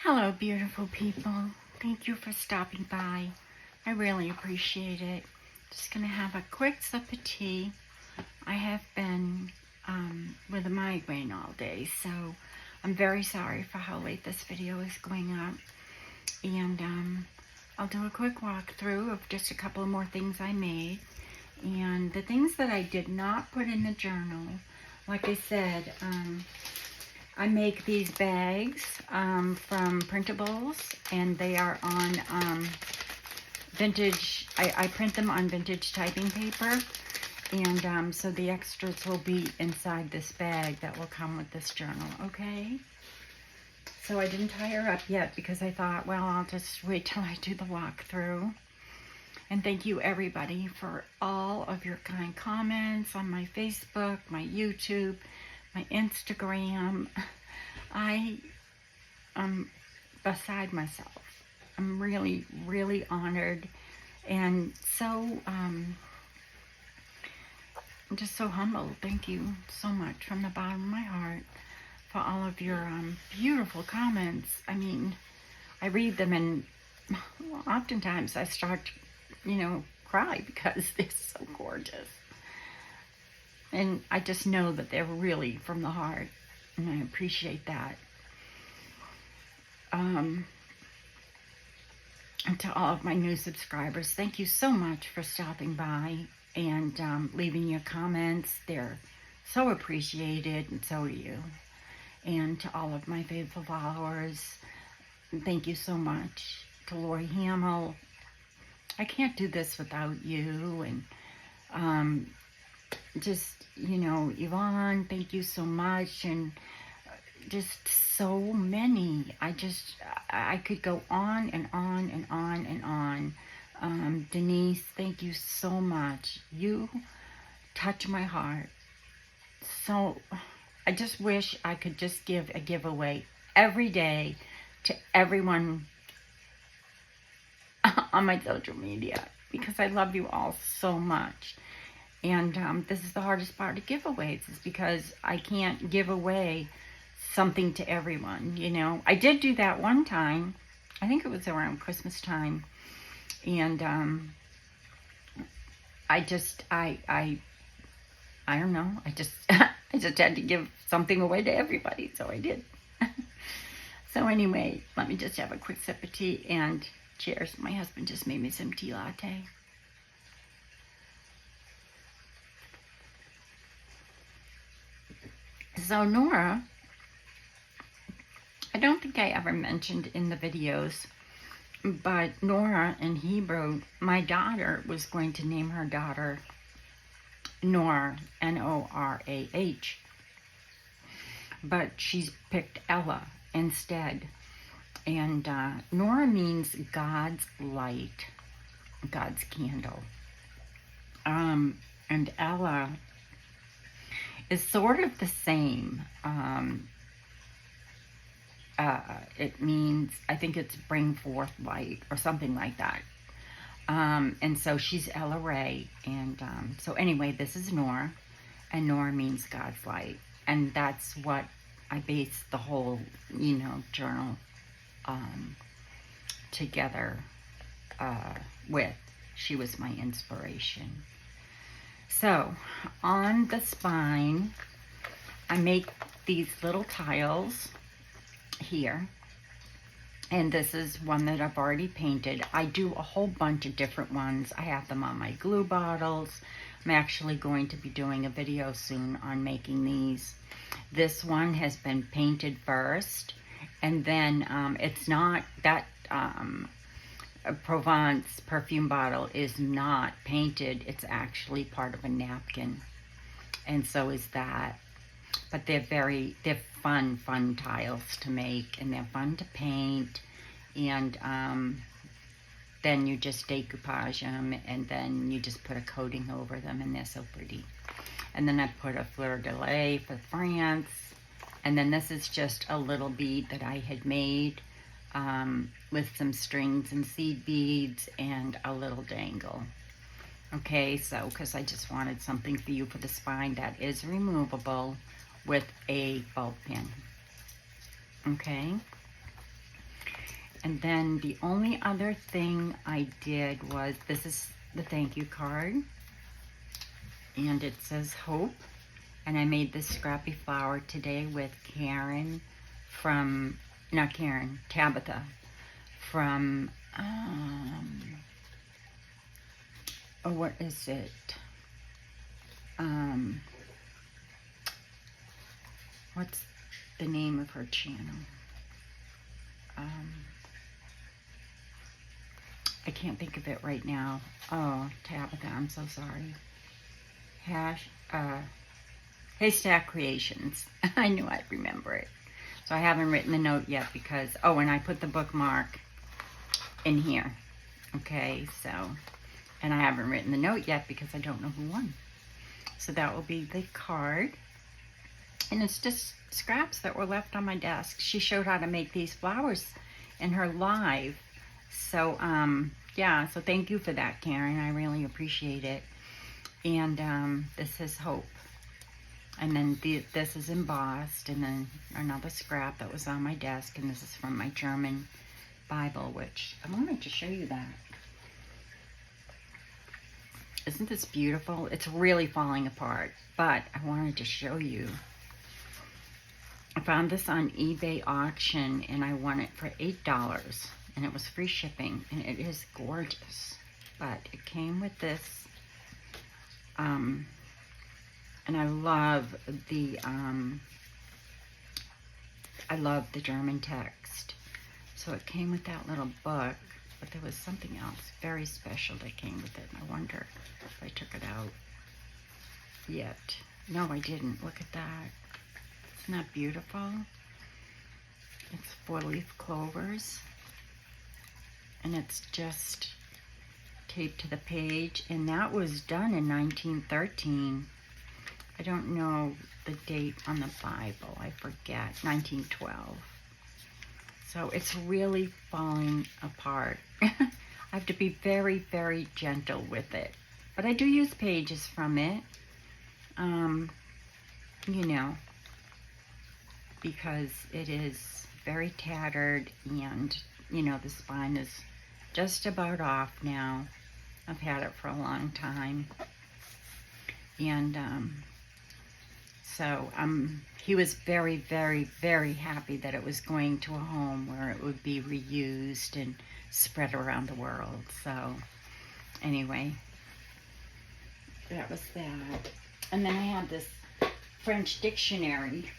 Hello, beautiful people. Thank you for stopping by. I really appreciate it. Just gonna have a quick sip of tea. I have been with a migraine all day, so I'm very sorry for how late this video is going up. And I'll do a quick walkthrough of just a couple of more things I made. And the things that I did not put in the journal, like I said, I make these bags from printables, and they are on vintage. I print them on vintage typing paper, and so the extras will be inside this bag that will come with this journal, okay? So I didn't tie her up yet because I thought, well, I'll just wait till I do the walkthrough. And thank you, everybody, for all of your kind comments on my Facebook, my YouTube, my Instagram. I am beside myself. I'm really, really honored, and so I'm just so humbled. Thank you so much from the bottom of my heart for all of your beautiful comments. I mean, I read them, and oftentimes I start to, cry because they're so gorgeous. And I just know that they're really from the heart, and I appreciate that. And to all of my new subscribers, thank you so much for stopping by and leaving your comments. They're so appreciated, and so are you. And to all of my faithful followers, thank you so much. To Lori Hamill, I can't do this without you. And Yvonne, thank you so much. And just so many. I could go on and on and on and on. Denise, thank you so much. You touch my heart. So I just wish I could just give a giveaway every day to everyone on my social media, because I love you all so much. And this is the hardest part of giveaways, is because I can't give away something to everyone. I did do that one time. I think it was around Christmas time. And I don't know. I just had to give something away to everybody, so I did. So anyway, let me just have a quick sip of tea, and cheers. My husband just made me some tea latte. So Nora, I don't think I ever mentioned in the videos, but Nora in Hebrew, my daughter was going to name her daughter Nora, Norah. But she's picked Ella instead. And Nora means God's light, God's candle. And Ella is sort of the same. It means, I think it's bring forth light or something like that. And so she's Ella Ray. And so anyway, this is Nora, and Nora means God's light. And that's what I base the whole, journal together with. She was my inspiration. So on the spine, I make these little tiles here, and this is one that I've already painted. I do a whole bunch of different ones. I have them on my glue bottles. I'm actually going to be doing a video soon on making these. This one has been painted first, and then it's not that Provence perfume bottle is not painted. It's actually part of a napkin, and so is that. But they're fun tiles to make, and they're fun to paint. And then you just decoupage them, and then you just put a coating over them, and they're so pretty. And then I put a fleur de lis for France. And then this is just a little bead that I had made with some strings and seed beads and a little dangle. Okay, so because I just wanted something for you for the spine that is removable with a bulb pin. Okay, And then the only other thing I did was, this is the thank you card. And it says hope. And I made this scrappy flower today with Karen from, not Karen, Tabitha from, oh, what is it? What's the name of her channel? I can't think of it right now. Oh, Tabitha, I'm so sorry. Haystack Creations. I knew I'd remember it. So I haven't written the note yet because, oh, and I put the bookmark in here. Okay, so, and I haven't written the note yet because I don't know who won. So that will be the card. And it's just scraps that were left on my desk. She showed how to make these flowers in her live. So, yeah, so thank you for that, Karen. I really appreciate it. And this is hope. And then this is embossed, and then another scrap that was on my desk, and this is from my German Bible, which I wanted to show you that. Isn't this beautiful? It's really falling apart, but I wanted to show you. I found this on eBay auction, and I won it for $8, and it was free shipping, and it is gorgeous. But it came with this, and I love the German text. So it came with that little book, but there was something else very special that came with it. And I wonder if I took it out yet. No, I didn't. Look at that. Isn't that beautiful? It's 4-leaf clovers. And it's just taped to the page. And that was done in 1913. I don't know the date on the Bible. I forget. 1912. So it's really falling apart. I have to be very, very gentle with it. But I do use pages from it. You know, because it is very tattered, and, you know, the spine is just about off now. I've had it for a long time. And, so he was very, very, very happy that it was going to a home where it would be reused and spread around the world. So anyway, that was that. And then I have this French dictionary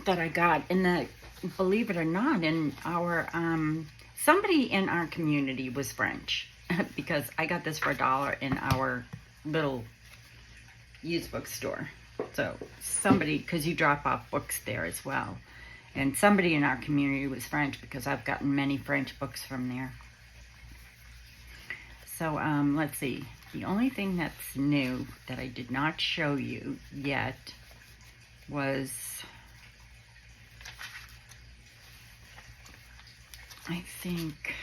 that I got in the, believe it or not, in our, somebody in our community was French because I got this for $1 in our little used bookstore. So somebody, because you drop off books there as well, and somebody in our community was French because I've gotten many French books from there. So let's see, the only thing that's new that I did not show you yet was, I think,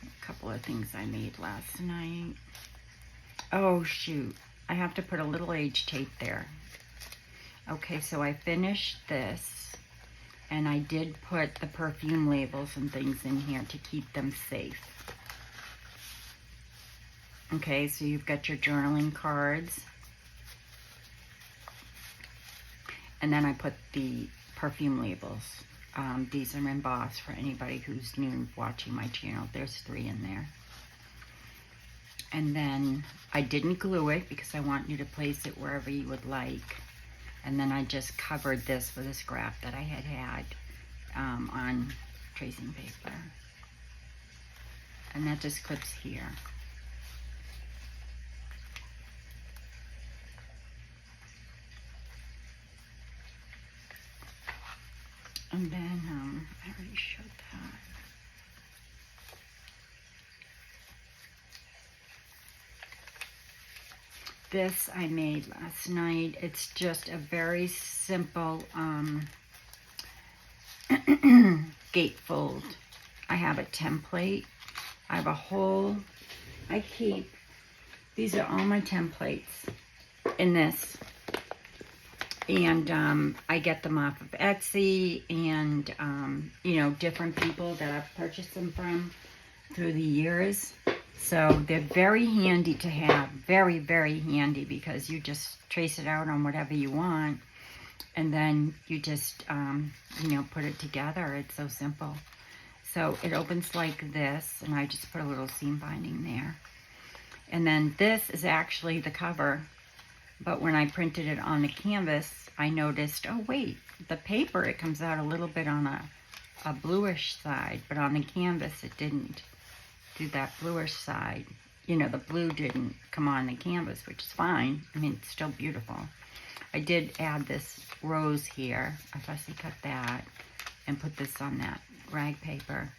a couple of things I made last night. Oh shoot, I have to put a little age tape there. Okay, so I finished this, and I did put the perfume labels and things in here to keep them safe. Okay, so you've got your journaling cards, and then I put the perfume labels. These are embossed for anybody who's new watching my channel. There's 3 in there. And then I didn't glue it because I want you to place it wherever you would like. And then I just covered this with a scrap that I had on tracing paper. And that just clips here. And then, I already showed that. This I made last night. It's just a very simple gatefold. I have a template. I have a whole, these are all my templates in this. And I get them off of Etsy and, you know, different people that I've purchased them from through the years. So they're very handy to have, very, very handy, because you just trace it out on whatever you want. And then you just, you know, put it together. It's so simple. So it opens like this, and I just put a little seam binding there. And then this is actually the cover. But when I printed it on the canvas, I noticed, oh wait, the paper, it comes out a little bit on a bluish side, but on the canvas it didn't do that bluish side. You know, the blue didn't come on the canvas, which is fine. I mean, it's still beautiful. I did add this rose here. I fussy cut that and put this on that rag paper.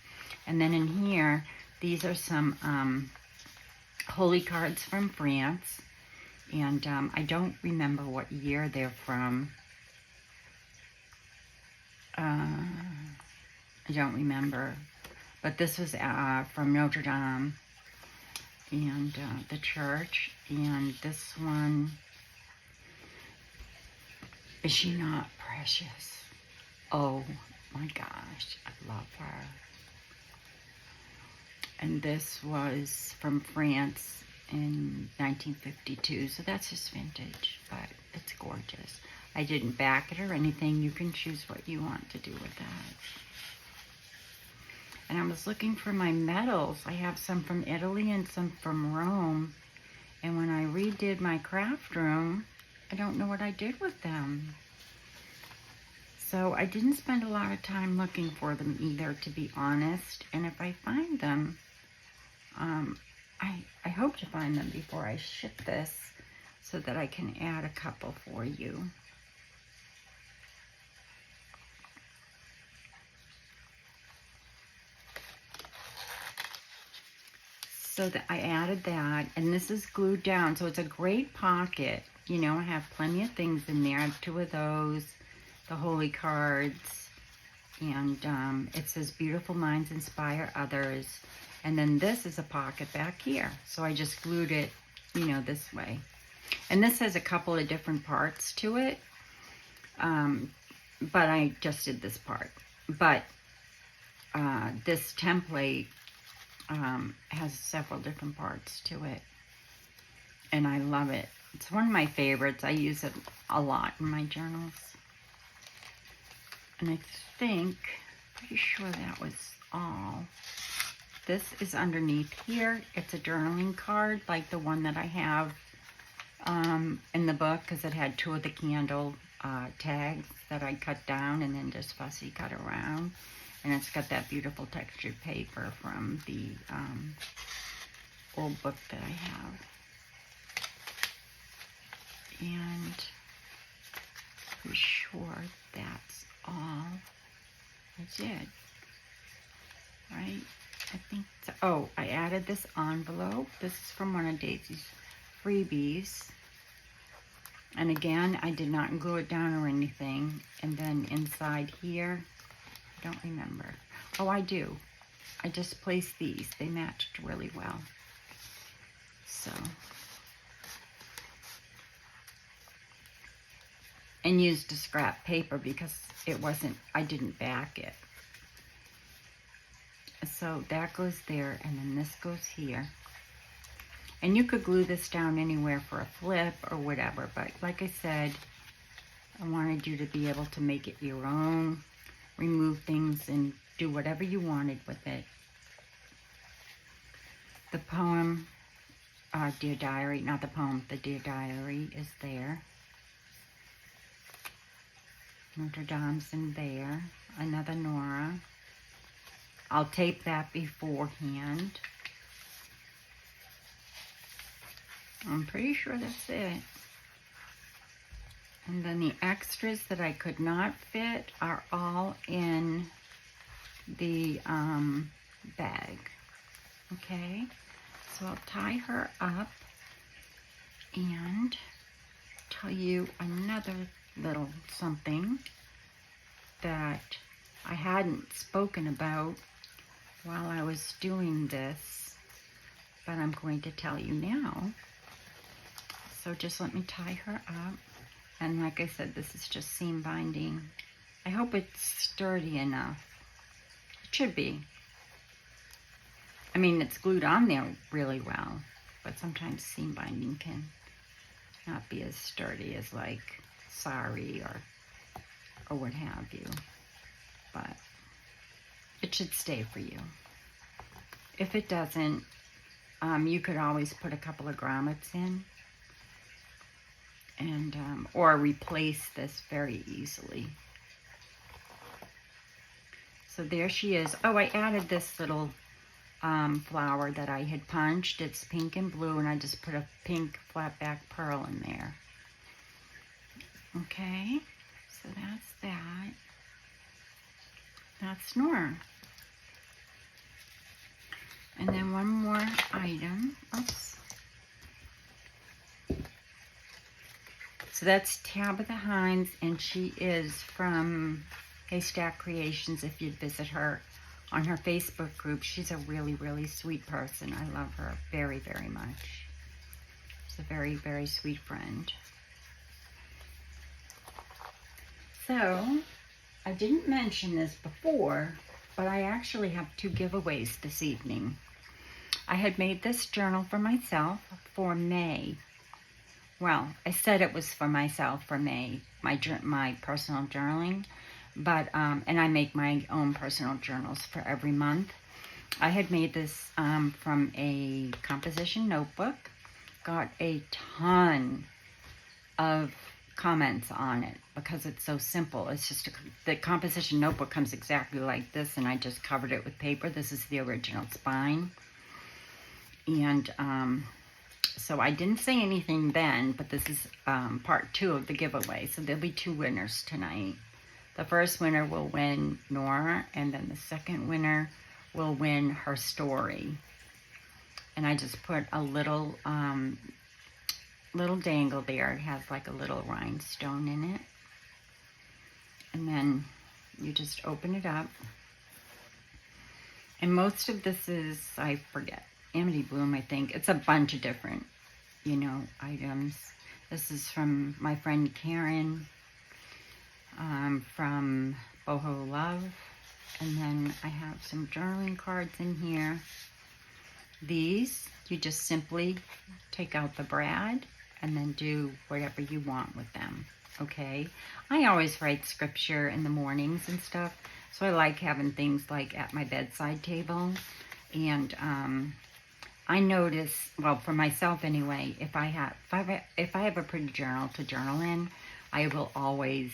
And then in here, these are some holy cards from France. And I don't remember what year they're from. I don't remember. But this was from Notre Dame and the church. And this one, is she not precious? Oh my gosh, I love her. And this was from France in 1952, so that's just vintage, but it's gorgeous. I didn't back it or anything. You can choose what you want to do with that. And I was looking for my medals. I have some from Italy and some from Rome. And when I redid my craft room, I don't know what I did with them. So I didn't spend a lot of time looking for them either, to be honest. And if I find them, I hope to find them before I ship this so that I can add a couple for you. So that I added that, and this is glued down, so it's a great pocket. You know, I have plenty of things in there. I have 2 of those, the holy cards, and it says beautiful minds inspire others. And then this is a pocket back here. So I just glued it, you know, this way. And this has a couple of different parts to it. But I just did this part. But this template has several different parts to it. And I love it. It's one of my favorites. I use it a lot in my journals. And I think, pretty sure that was all. This is underneath here. It's a journaling card like the one that I have in the book, because it had 2 of the candle tags that I cut down and then just fussy cut around. And it's got that beautiful textured paper from the old book that I have. And I'm sure that's all I did. Right? I think so. Oh, I added this envelope. This is from one of Daisy's freebies. And again, I did not glue it down or anything. And then inside here, I don't remember. Oh, I do. I just placed these. They matched really well. So. And used a scrap paper because it wasn't, I didn't back it. So that goes there, and then this goes here. And you could glue this down anywhere for a flip or whatever, but like I said, I wanted you to be able to make it your own, remove things and do whatever you wanted with it. The poem, Dear Diary, not the poem, the Dear Diary is there. Notre Dame's in there, another Nora. I'll tape that beforehand. I'm pretty sure that's it. And then the extras that I could not fit are all in the bag. Okay, so I'll tie her up and tell you another little something that I hadn't spoken about while I was doing this, but I'm going to tell you now. So just let me tie her up. And like I said, this is just seam binding. I hope it's sturdy enough. It should be. I mean, it's glued on there really well, but sometimes seam binding can not be as sturdy as like sari or what have you. But it should stay for you. If it doesn't, you could always put a couple of grommets in, and or replace this very easily. So there she is. Oh, I added this little flower that I had punched. It's pink and blue, and I just put a pink flat back pearl in there. Okay, so that's that. That's Nora. And then one more item. Oops. So that's Tabitha Hines, and she is from Haystack Creations. If you'd visit her on her Facebook group, she's a really, really sweet person. I love her very, very much. She's a very, very sweet friend. So, I didn't mention this before, but I actually have 2 giveaways this evening. I had made this journal for myself for May. Well, I said it was for myself for May, my personal journaling, but and I make my own personal journals for every month. I had made this from a composition notebook, got a ton of comments on it because it's so simple. It's just the composition notebook comes exactly like this, and I just covered it with paper. This is the original spine. And so I didn't say anything then, but this is part 2 of the giveaway. So there'll be 2 winners tonight. The first winner will win Nora, and then the second winner will win her story. And I just put a little dangle there. It has like a little rhinestone in it. And then you just open it up. And most of this is, I forget, Amity Bloom, I think. It's a bunch of different, items. This is from my friend Karen, from Boho Love. And then I have some journaling cards in here. These, you just simply take out the brad and then do whatever you want with them, okay? I always write scripture in the mornings and stuff, so I like having things like at my bedside table. And I notice, well, for myself anyway, if I have a pretty journal to journal in, I will always,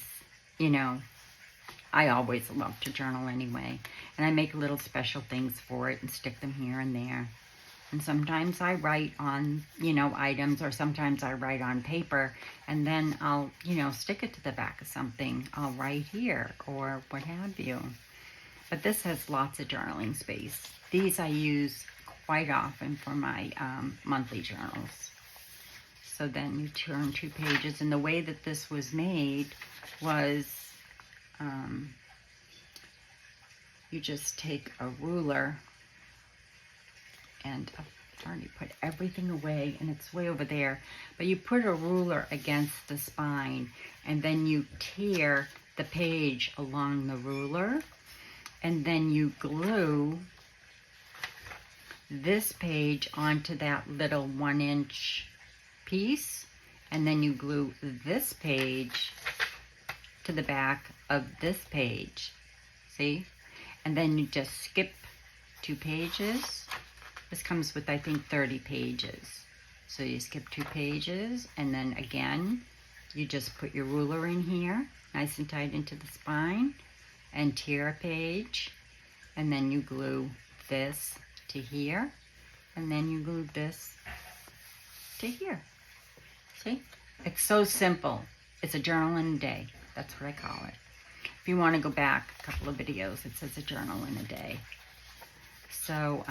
I always love to journal anyway. And I make little special things for it and stick them here and there. And sometimes I write on, items, or sometimes I write on paper, and then I'll, stick it to the back of something. I'll write here or what have you. But this has lots of journaling space. These I use quite often for my monthly journals. So then you turn 2 pages, and the way that this was made was you just take a ruler, and I've already put everything away, and it's way over there, but you put a ruler against the spine, and then you tear the page along the ruler, and then you glue this page onto that little 1-inch piece, and then you glue this page to the back of this page, see? And then you just skip 2 pages. This comes with, I think, 30 pages. So you skip 2 pages, and then again, you just put your ruler in here, nice and tight into the spine, and tear a page, and then you glue this to here, and then you glue this to here. See? It's so simple. It's a journal in a day. That's what I call it. If you want to go back a couple of videos, it says a journal in a day. So,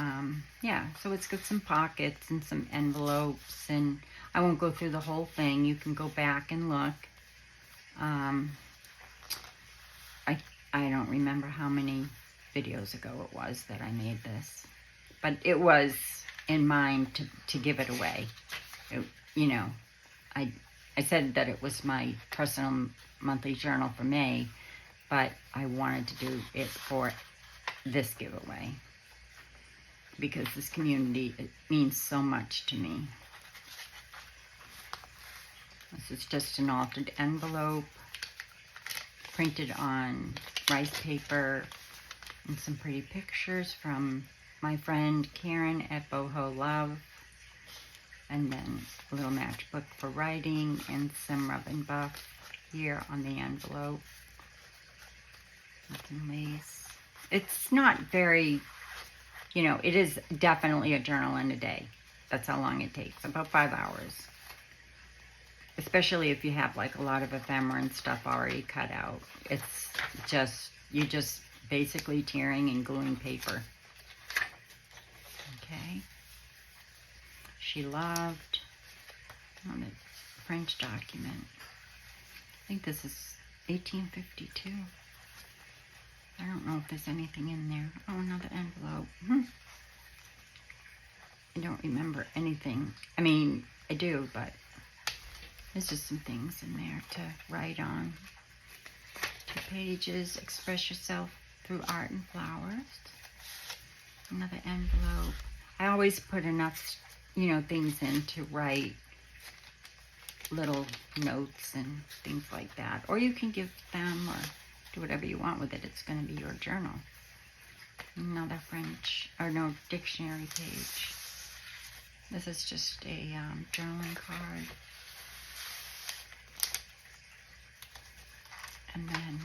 yeah, so it's got some pockets and some envelopes, and I won't go through the whole thing. You can go back and look. I don't remember how many videos ago it was that I made this, but it was in mind to give it away. I I said that it was my personal monthly journal for May, but I wanted to do it for this giveaway because this community, it means so much to me. This is just an altered envelope printed on rice paper and some pretty pictures from my friend Karen at Boho Love, and then a little matchbook for writing and some rub and buff here on the envelope. Some lace. It's not very, you know, it is definitely a journal in a day. That's how long it takes, about 5 hours. Especially if you have like a lot of ephemera and stuff already cut out. It's just, you're just basically tearing and gluing paper. Okay. She loved, on the French document. I think this is 1852. I don't know if there's anything in there. Oh, another envelope. I don't remember anything. I mean, I do, but there's just some things in there to write on. 2 pages, express yourself through art and flowers. Another envelope. I always put enough, you know, things in to write little notes and things like that. Or you can give them or do whatever you want with it. It's going to be your journal. Another French, or no, dictionary page. This is just a journaling card. And then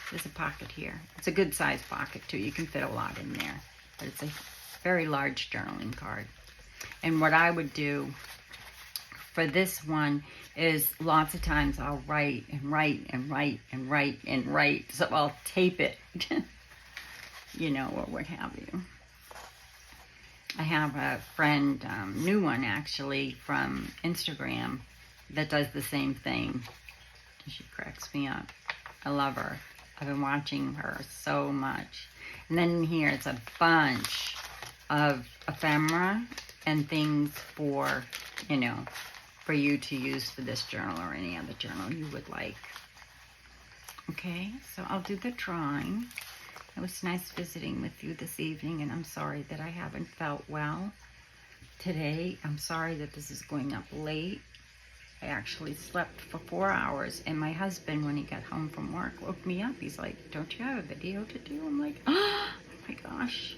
there's a pocket here. It's a good size pocket too. You can fit a lot in there. But it's a very large journaling card. And what I would do for this one is lots of times I'll write and write and write and write and write. So I'll tape it, you know, or what have you. I have a friend, new one actually, from Instagram that does the same thing. She cracks me up. I love her. I've been watching her so much. And then here's a bunch of ephemera and things for, you know, for you to use for this journal or any other journal you would like. Okay, so I'll do the drawing. It was nice visiting with you this evening, and I'm sorry that I haven't felt well today. I'm sorry that this is going up late. I actually slept for 4 hours, and my husband, when he got home from work, woke me up. He's like, "Don't you have a video to do?" I'm like, "Oh my gosh."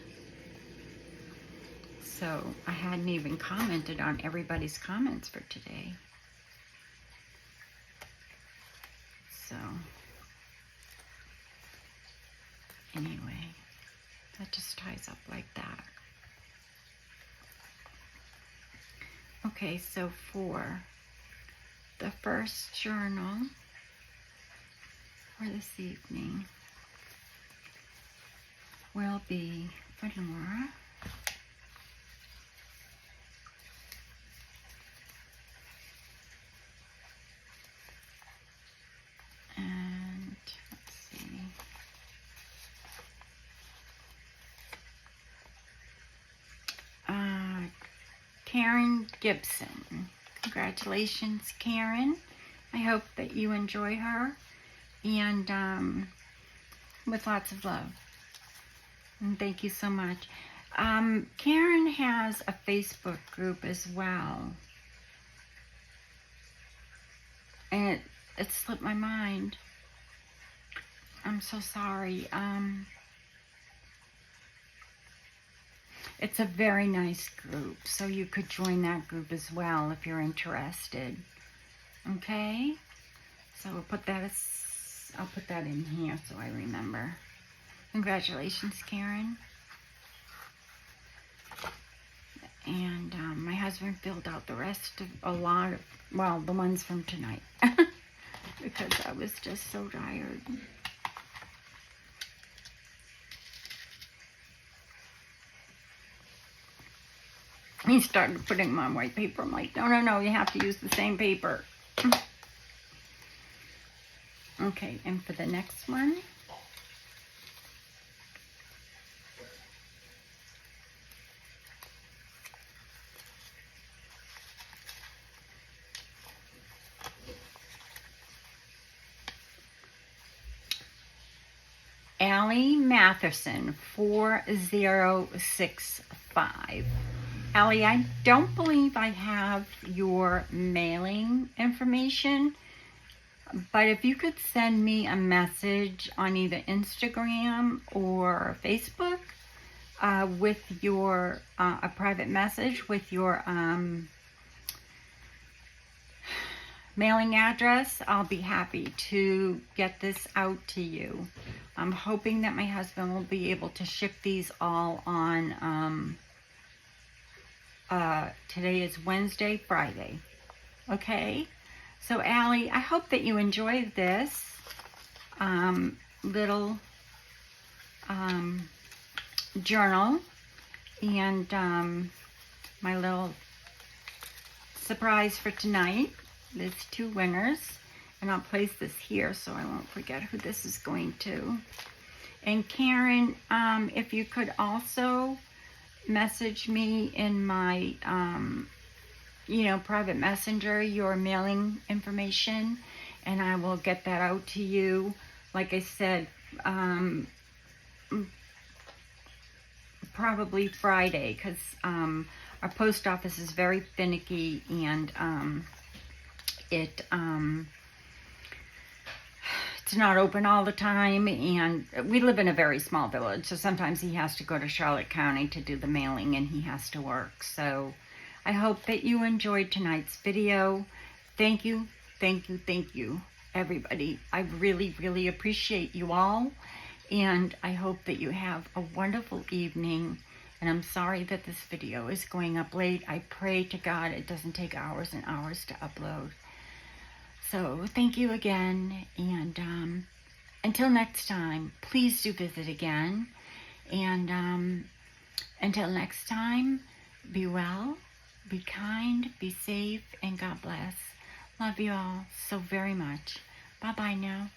So I hadn't even commented on everybody's comments for today. So anyway, that just ties up like that. Okay, so for the first journal for this evening will be for Nora. And let's see. Karen Gibson. Congratulations, Karen. I hope that you enjoy her, and with lots of love. And thank you so much. Karen has a Facebook group as well. And it slipped my mind. I'm so sorry. It's a very nice group, so you could join that group as well if you're interested. Okay? So I'll put that in here so I remember. Congratulations, Karen. And my husband filled out the rest of the ones from tonight because I was just so tired. He started putting them on white paper. I'm like, no, you have to use the same paper. Okay, and for the next one, Allie Mathewsson 4065. Allie, I don't believe I have your mailing information, but if you could send me a message on either Instagram or Facebook with your a private message with your mailing address, I'll be happy to get this out to you. I'm hoping that my husband will be able to ship these all on, today is Wednesday, Friday. Okay? So, Allie, I hope that you enjoyed this little journal and my little surprise for tonight. There's 2 winners, and I'll place this here so I won't forget who this is going to. And Karen, if you could also message me in my, private messenger, your mailing information, and I will get that out to you. Like I said, probably Friday, because our post office is very finicky, and it's not open all the time, and we live in a very small village, so sometimes he has to go to Charlotte County to do the mailing, and he has to work. So I hope that you enjoyed tonight's video. Thank you, everybody. I really, really appreciate you all, and I hope that you have a wonderful evening. And I'm sorry that this video is going up late. I pray to God it doesn't take hours and hours to upload. So thank you again, and until next time, please do visit again. And until next time, be well, be kind, be safe, and God bless. Love you all so very much. Bye-bye now.